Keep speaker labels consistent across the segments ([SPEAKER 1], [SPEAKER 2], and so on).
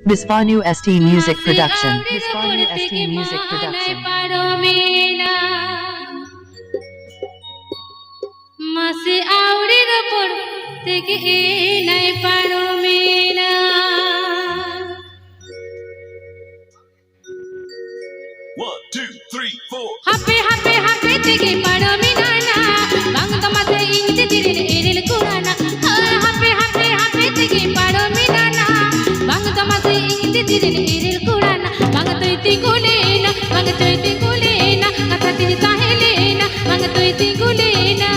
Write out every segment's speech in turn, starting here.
[SPEAKER 1] Bisvanu ST Music Production. Bisvanu ST Music Production.
[SPEAKER 2] Mase aure rapor teke nai paro mena.
[SPEAKER 3] One, two, three, four.
[SPEAKER 2] Happy teke paro mena na. Bang tamase inje Didi Ren Eral Kura na. Happy teke paro mena na. Bang tamase inje Didi Ren Eral Kura na. Bang toi tingule na. Katha tini tahele na. Bang toi tingule na.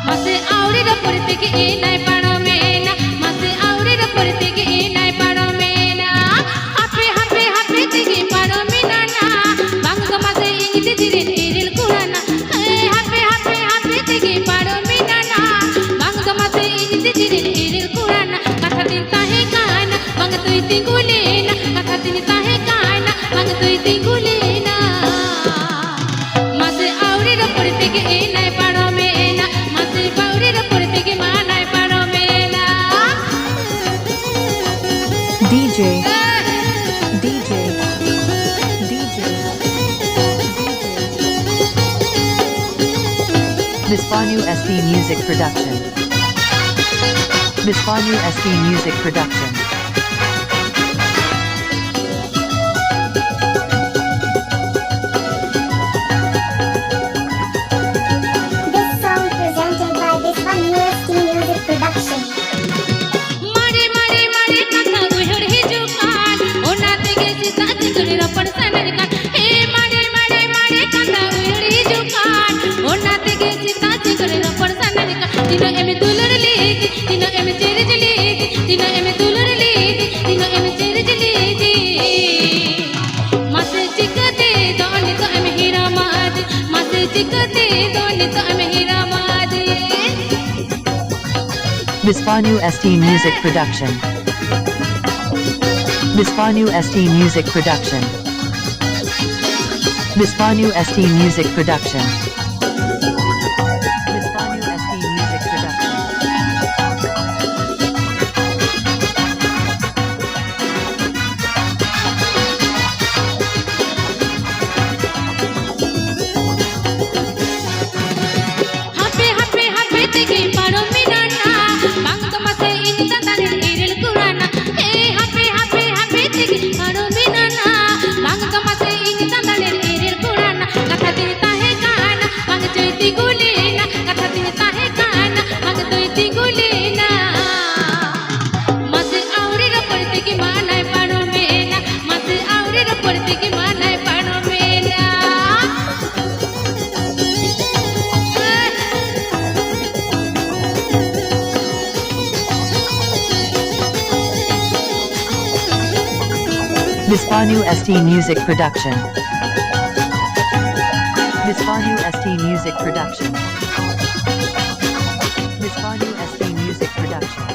[SPEAKER 2] Mase aure rapor teke nai paro mena. Mase aure rapor teke nai paro mena. Happy teke paro mena na. Bang tamase inje Didi Ren Eral Kura na. Happy teke paro mena na. Bang tamase inje Didi Ren Eral Kura na. Katha tin tahe kana. Bang toi tingule na. Katha tin tahe kana. Bang toi tingule na. Mase aure rapor teke nai paro mena. Mase aure rapor teke nai paro mena.
[SPEAKER 1] DJ. Bisvanu ST Music Production. Bisvanu ST Music Production.
[SPEAKER 4] This song presented by Bisvanu ST Music Production.
[SPEAKER 2] Mare katha uhor hijukan. Ona tege sita chikuri rapor sanar kan. Hey mare katha uhor hijukan. Ona tege sita chikuri rapor sanar kan. Dino em dulur legi, dino em cherj legi, dino em dulur legi, dino em cherj legi. Mase chikate doni to em hira maad, mase chikate doni to em hira maad.
[SPEAKER 1] Bisvanu ST Music Production. Bisvanu ST Music Production. Bisvanu ST Music Production. Bisvanu ST Music Production.
[SPEAKER 2] Happy teke paro mena na. Bang tamase inje Didi Ren Eral Kura na. Hey happy teke paro mena na. Bang tamase inje Didi Ren Eral Kura na. Katha tin tahe kana. Bang toi tingule na. Katha tin tahe kana. Bang toi tingule na. Mase aure rapor teke nai paro mena. Mase aure rapor teke nai paro mena.
[SPEAKER 1] Bisvanu ST Music Production. Bisvanu ST Music Production. Bisvanu ST Music Production.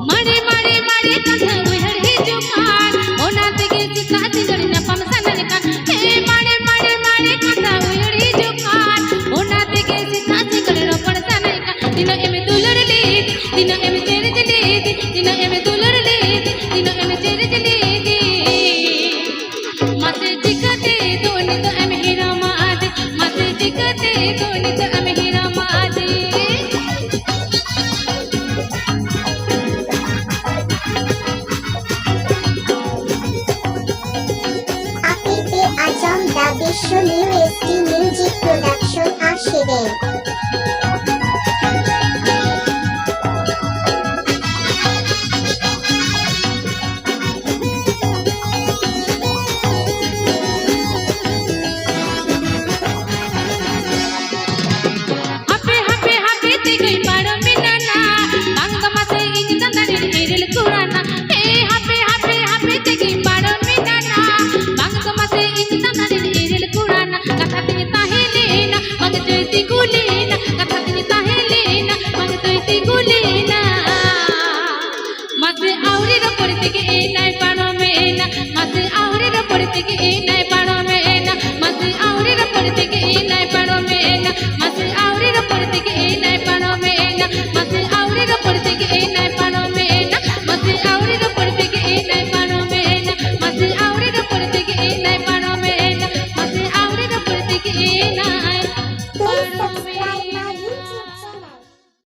[SPEAKER 2] Mare katha uhor hijukan. Ona tege sita chikuri napam sanar kan. Hey mare katha uhor hijukan. Ona tege sita chikuri rapor sanar kan. Dino em dulur legi, dino em cherj legi, dino em dulur legi, dino em cherj legi. Mase chikate doni to em hira maad, mase chikate doni to em hira maad.
[SPEAKER 4] Apipe Ajam the Bisvanu ST Music Production Ashire.
[SPEAKER 2] Happy teke paro mena na. Bang tamase inje Didi Ren Eral Kura na. Hey happy teke paro mena na. Bang tamase inje Didi Ren Eral Kura na. Katha tin tahele na. Bang toi tingule na. Katha tin tahele na. Bang toi tingule na. Mase aure rapor teke nai paro mena. Mase aure rapor teke nai paro mena. Mase aure rapor teke nai paro mena. Mase aure rapor teke এ নাই
[SPEAKER 4] Please subscribe.